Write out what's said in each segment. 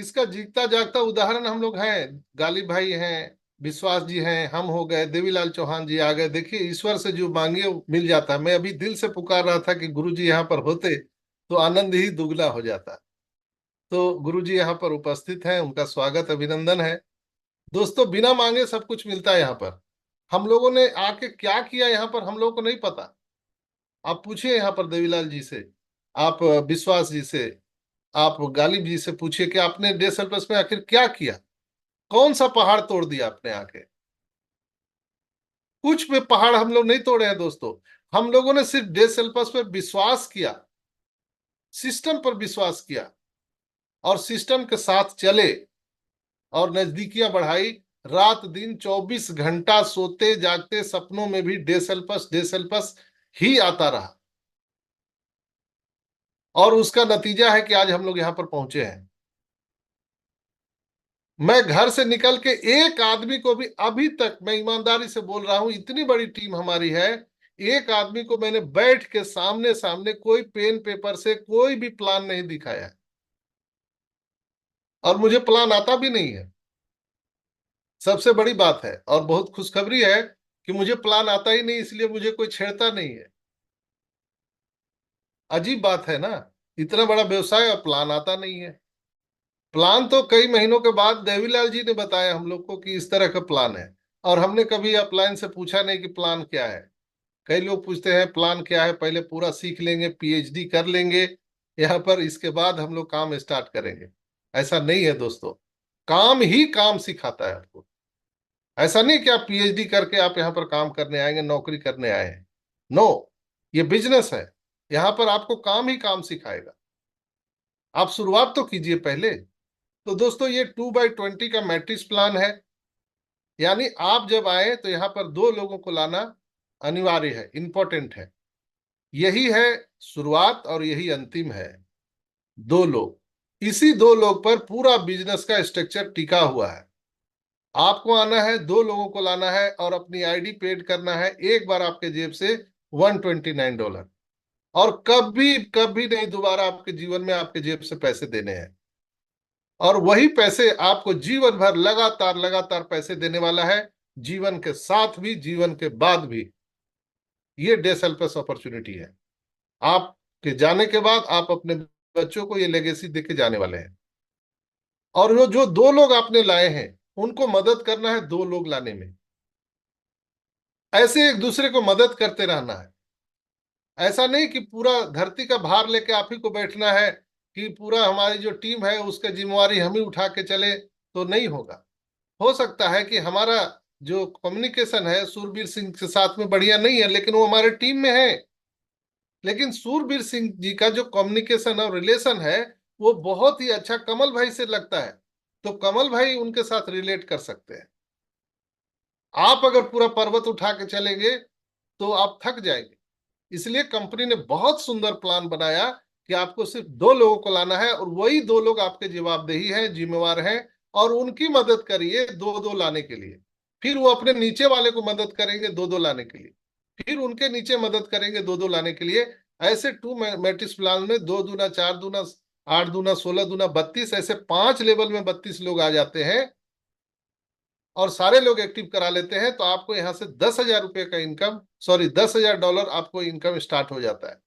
इसका जीता जागता उदाहरण हम लोग हैं। गालिब भाई हैं, विश्वास जी हैं, हम हो गए, देवीलाल चौहान जी आ गए। देखिए, ईश्वर से जो मांगे वो मिल जाता है। मैं अभी दिल से पुकार रहा था कि गुरु जी यहाँ पर होते तो आनंद ही दुगना हो जाता। तो गुरु जी यहाँ पर उपस्थित हैं, उनका स्वागत अभिनंदन है। दोस्तों, बिना मांगे सब कुछ मिलता है यहाँ पर। हम लोगों ने आके क्या किया यहाँ पर हम लोगों को नहीं पता। आप पूछिए यहाँ पर देवीलाल जी से, आप विश्वास जी से, आप गालिब जी से पूछिए कि आपने डे सर्कस में आखिर क्या किया। कौन सा पहाड़ तोड़ दिया आपने आके? कुछ भी पहाड़ हम लोग नहीं तोड़े हैं दोस्तों। हम लोगों ने सिर्फ डे सेल्पस पर विश्वास किया, सिस्टम पर विश्वास किया और सिस्टम के साथ चले और नजदीकियां बढ़ाई। रात दिन 24 घंटा सोते जागते सपनों में भी डे सेल्पस ही आता रहा। और उसका नतीजा है कि आज हम लोग यहां पर पहुंचे हैं। मैं घर से निकल के एक आदमी को भी अभी तक, मैं ईमानदारी से बोल रहा हूं, इतनी बड़ी टीम हमारी है, एक आदमी को मैंने बैठ के सामने सामने कोई पेन पेपर से कोई भी प्लान नहीं दिखाया है। और मुझे प्लान आता भी नहीं है। सबसे बड़ी बात है और बहुत खुशखबरी है कि मुझे प्लान आता ही नहीं, इसलिए मुझे कोई छेड़ता नहीं है। अजीब बात है ना, इतना बड़ा व्यवसाय और प्लान आता नहीं है। प्लान तो कई महीनों के बाद देवीलाल जी ने बताया हम लोग को कि इस तरह का प्लान है। और हमने कभी अपलाइन से पूछा नहीं कि प्लान क्या है। कई लोग पूछते हैं प्लान क्या है, पहले पूरा सीख लेंगे, पीएचडी कर लेंगे यहाँ पर, इसके बाद हम लोग काम स्टार्ट करेंगे। ऐसा नहीं है दोस्तों। काम ही काम सिखाता है आपको। ऐसा नहीं कि आप पीएचडी करके आप यहाँ पर काम करने आएंगे, नौकरी करने आए हैं। नो, ये बिजनेस है। यहाँ पर आपको काम ही काम सिखाएगा। आप शुरुआत तो कीजिए पहले। तो दोस्तों, ये 2x20 का मैट्रिक्स प्लान है। यानी आप जब आए तो यहाँ पर दो लोगों को लाना अनिवार्य है, इंपॉर्टेंट है। यही है शुरुआत और यही अंतिम है। दो लोग, इसी दो लोग पर पूरा बिजनेस का स्ट्रक्चर टिका हुआ है। आपको आना है, दो लोगों को लाना है और अपनी आईडी पेड करना है एक बार आपके जेब से $129। और कभी कभी नहीं दोबारा आपके जीवन में आपके जेब से पैसे देने हैं। और वही पैसे आपको जीवन भर लगातार लगातार पैसे देने वाला है, जीवन के साथ भी जीवन के बाद भी। ये डेसेल्फस अपॉर्चुनिटी है। आपके जाने के बाद आप अपने बच्चों को ये लेगेसी देके जाने वाले हैं। और वो जो दो लोग आपने लाए हैं उनको मदद करना है दो लोग लाने में। ऐसे एक दूसरे को मदद करते रहना है। ऐसा नहीं कि पूरा धरती का भार लेके आप ही को बैठना है, कि पूरा हमारी जो टीम है उसका जिम्मेवारी हम ही उठा के चले, तो नहीं होगा। हो सकता है कि हमारा जो कम्युनिकेशन है सूरबीर सिंह के साथ में बढ़िया नहीं है, लेकिन वो हमारे टीम में है। लेकिन सूरबीर सिंह जी का जो कम्युनिकेशन और रिलेशन है वो बहुत ही अच्छा कमल भाई से लगता है। तो कमल भाई उनके साथ रिलेट कर सकते हैं। आप अगर पूरा पर्वत उठा के चलेंगे तो आप थक जाएंगे। इसलिए कंपनी ने बहुत सुंदर प्लान बनाया कि आपको सिर्फ दो लोगों को लाना है और वही दो लोग आपके जवाबदेही हैं, जिम्मेवार हैं। और उनकी मदद करिए दो दो लाने के लिए। फिर वो अपने नीचे वाले को मदद करेंगे दो दो लाने के लिए। फिर उनके नीचे मदद करेंगे दो दो लाने के लिए। ऐसे टू मैट्रिक्स प्लान में 2 दूना 4 दूना 8 दूना 16 दूना 32, ऐसे 5 लेवल में 32 लोग आ जाते हैं। और सारे लोग एक्टिव करा लेते हैं तो आपको यहाँ से $10,000 का इनकम, सॉरी $10,000 आपको इनकम स्टार्ट हो जाता है।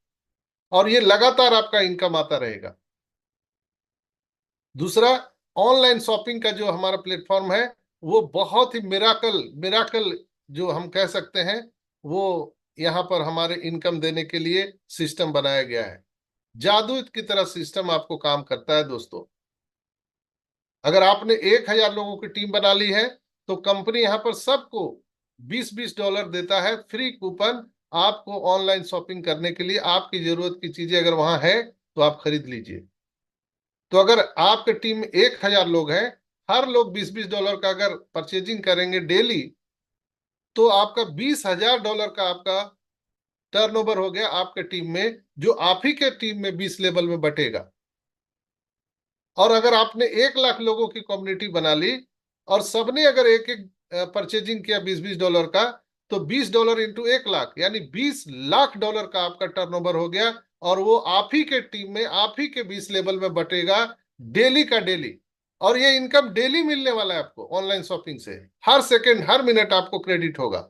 और ये लगातार आपका इनकम आता रहेगा। दूसरा, ऑनलाइन शॉपिंग का जो हमारा प्लेटफॉर्म है वो बहुत ही मिराकल मिराकल जो हम कह सकते हैं, वो यहाँ पर हमारे इनकम देने के लिए सिस्टम बनाया गया है। जादू की तरह सिस्टम आपको काम करता है दोस्तों। अगर आपने 1,000 लोगों की टीम बना ली है तो कंपनी यहाँ पर सबको $20-20 देता है फ्री कूपन, आपको ऑनलाइन शॉपिंग करने के लिए। आपकी जरूरत की चीजें अगर वहां है तो आप खरीद लीजिए। तो अगर आपके टीम में 1,000 लोग हैं, हर लोग $20-20 का अगर परचेजिंग करेंगे डेली, तो आपका $20,000 का आपका टर्नओवर हो गया आपके टीम में, जो आप ही के टीम में 20 लेवल में बटेगा। और अगर आपने 1 लाख लोगों की कम्युनिटी बना ली और सबने अगर एक एक परचेजिंग किया $20-20 का, तो $20 इंटू 1 लाख यानी $20 लाख का आपका टर्नओवर हो गया। और वो आप ही के टीम में आप ही के 20 लेवल में बटेगा, डेली का डेली। और ये इनकम डेली मिलने वाला है आपको ऑनलाइन शॉपिंग से। हर सेकंड हर मिनट आपको क्रेडिट होगा।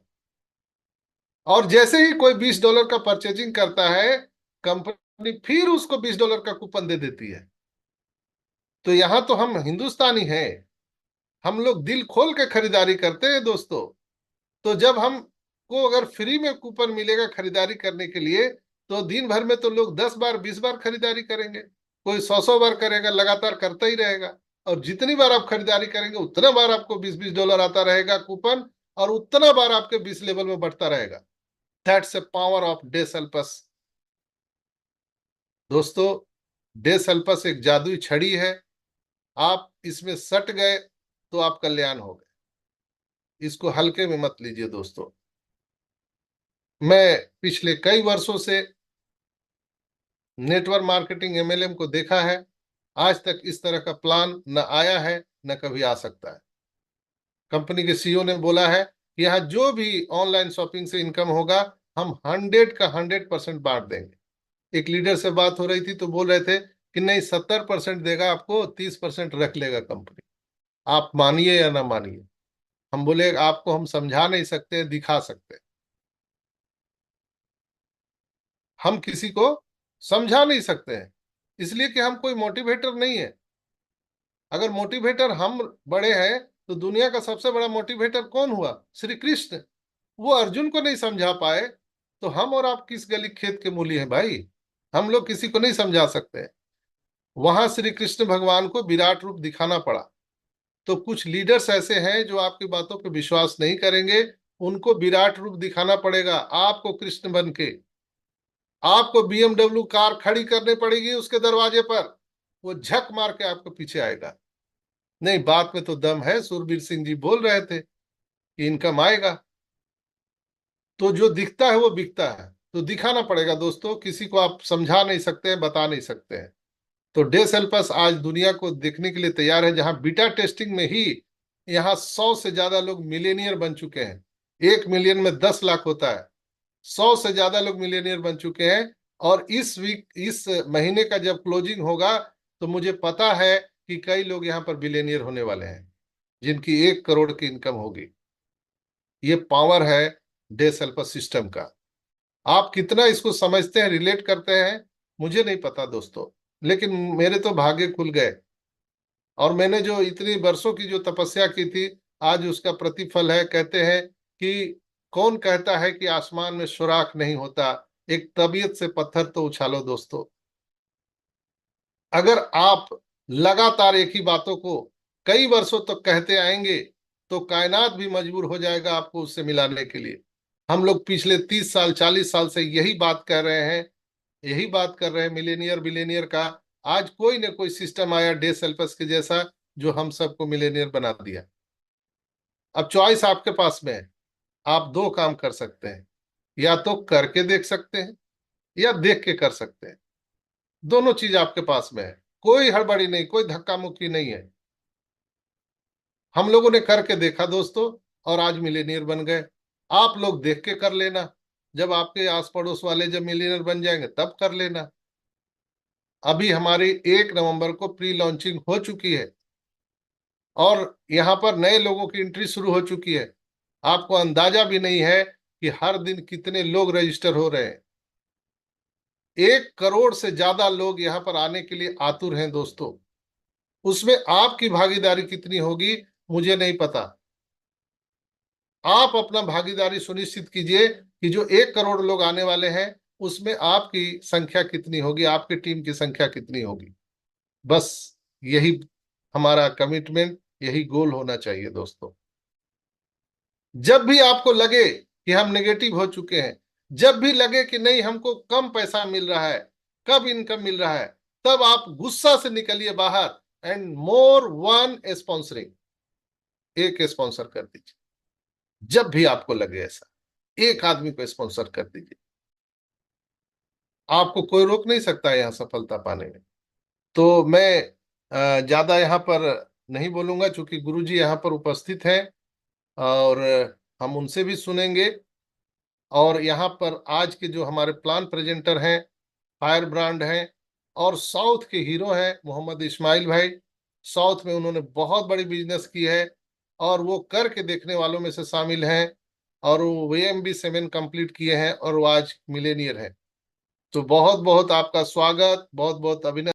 और जैसे ही कोई $20 का परचेजिंग करता है, कंपनी फिर उसको $20 का कूपन दे देती है। तो यहां तो हम हिंदुस्तानी हैं, हम लोग दिल खोल के खरीदारी करते हैं दोस्तों। तो जब हमको अगर फ्री में कूपन मिलेगा खरीदारी करने के लिए, तो दिन भर में तो लोग 10 बार 20 बार खरीदारी करेंगे। कोई 100 100 बार करेगा, लगातार करता ही रहेगा। और जितनी बार आप खरीदारी करेंगे उतना बार आपको $20 आता रहेगा कूपन, और उतना बार आपके 20 लेवल में बढ़ता रहेगा। That's a power of day सेल्पस दोस्तों। डे सेल्पस एक जादुई छड़ी है। आप इसमें सट गए तो आप कल्याण हो गए। इसको हल्के में मत लीजिए दोस्तों। मैं पिछले कई वर्षों से नेटवर्क मार्केटिंग एमएलएम को देखा है। आज तक इस तरह का प्लान न आया है, न कभी आ सकता है। कंपनी के सीईओ ने बोला है कि यहाँ जो भी ऑनलाइन शॉपिंग से इनकम होगा, हम 100 का 100% बांट देंगे। एक लीडर से बात हो रही थी तो बोल रहे थे कि नहीं, 70% देगा आपको, 30% रख लेगा कंपनी। आप मानिए या ना मानिए, हम बोले आपको हम समझा नहीं सकते, दिखा सकते। हम किसी को समझा नहीं सकते हैं, इसलिए कि हम कोई मोटिवेटर नहीं है। अगर मोटिवेटर हम बड़े हैं, तो दुनिया का सबसे बड़ा मोटिवेटर कौन हुआ? श्री कृष्ण। वो अर्जुन को नहीं समझा पाए, तो हम और आप किस गली खेत के मूली हैं भाई? हम लोग किसी को नहीं समझा सकते। वहां श्री कृष्ण भगवान को विराट रूप दिखाना पड़ा। तो कुछ लीडर्स ऐसे हैं जो आपकी बातों पर विश्वास नहीं करेंगे, उनको विराट रूप दिखाना पड़ेगा आपको कृष्ण बन के। आपको BMW कार खड़ी करनी पड़ेगी उसके दरवाजे पर, वो झक मार के आपको पीछे आएगा। नहीं, बात में तो दम है। सुरबीर सिंह जी बोल रहे थे कि इनकम आएगा। तो जो दिखता है वो बिकता है, तो दिखाना पड़ेगा दोस्तों। किसी को आप समझा नहीं सकते हैं, बता नहीं सकते हैं। तो डे सेल्पस आज दुनिया को देखने के लिए तैयार है। जहां बीटा टेस्टिंग में ही यहाँ 100 से ज्यादा लोग मिलेनियर बन चुके हैं। 1 मिलियन में 10 लाख होता है। 100 से ज्यादा लोग मिलेनियर बन चुके हैं। और इस महीने का जब क्लोजिंग होगा, तो मुझे पता है कि कई लोग यहाँ पर बिलेनियर होने वाले हैं, जिनकी 1 करोड़ की इनकम होगी। ये पावर है डे सेल्पस सिस्टम का। आप कितना इसको समझते हैं, रिलेट करते हैं, मुझे नहीं पता दोस्तों। लेकिन मेरे तो भाग्य खुल गए। और मैंने जो इतनी वर्षों की जो तपस्या की थी, आज उसका प्रतिफल है। कहते हैं कि कौन कहता है कि आसमान में सुराख नहीं होता, एक तबीयत से पत्थर तो उछालो दोस्तों। अगर आप लगातार एक ही बातों को कई वर्षों तक कहते आएंगे, तो कायनात भी मजबूर हो जाएगा आपको उससे मिलाने के लिए। हम लोग पिछले 30 साल 40 साल से यही बात कर रहे हैं, यही बात कर रहे हैं मिलेनियर बिलेनियर का। आज कोई न कोई सिस्टम आया डे सेल्पस के जैसा, जो हम सबको मिलेनियर बना दिया। अब चॉइस आपके पास में है। आप दो काम कर सकते हैं, या तो करके देख सकते हैं, या देख के कर सकते हैं। दोनों चीज आपके पास में है। कोई हड़बड़ी नहीं, कोई धक्का मुक्की नहीं है। हम लोगों ने करके देखा दोस्तों, और आज मिलेनियर बन गए। आप लोग देख के कर लेना। जब आपके आस पड़ोस वाले जब मिलेनियर बन जाएंगे तब कर लेना। अभी हमारी 1 नवंबर को प्री लॉन्चिंग हो चुकी है, और यहाँ पर नए लोगों की एंट्री शुरू हो चुकी है। आपको अंदाजा भी नहीं है कि हर दिन कितने लोग रजिस्टर हो रहे हैं। 1 करोड़ से ज्यादा लोग यहाँ पर आने के लिए आतुर हैं दोस्तों। उसमें आपकी भागीदारी कितनी होगी मुझे नहीं पता। आप अपना भागीदारी सुनिश्चित कीजिए कि जो 1 करोड़ लोग आने वाले हैं, उसमें आपकी संख्या कितनी होगी, आपकी टीम की संख्या कितनी होगी। बस यही हमारा कमिटमेंट, यही गोल होना चाहिए दोस्तों। जब भी आपको लगे कि हम नेगेटिव हो चुके हैं, जब भी लगे कि नहीं हमको कम पैसा मिल रहा है, कब इनकम मिल रहा है, तब आप गुस्सा से निकलिए बाहर, एंड मोर वन स्पॉन्सरिंग, एक स्पॉन्सर कर दीजिए। जब भी आपको लगे ऐसा, एक आदमी को स्पॉन्सर कर दीजिए। आपको कोई रोक नहीं सकता यहाँ सफलता पाने में। तो मैं ज्यादा यहाँ पर नहीं बोलूंगा, क्योंकि गुरुजी यहाँ पर उपस्थित हैं, और हम उनसे भी सुनेंगे। और यहाँ पर आज के जो हमारे प्लान प्रेजेंटर हैं, फायर ब्रांड हैं, और साउथ के हीरो हैं मोहम्मद इस्माइल भाई। साउथ में उन्होंने बहुत बड़ी बिजनेस की है, और वो करके देखने वालों में से शामिल हैं। और वो AMB7 कंप्लीट किए हैं और वो आज मिलेनियर है। तो बहुत बहुत आपका स्वागत, बहुत बहुत अभिनंदन।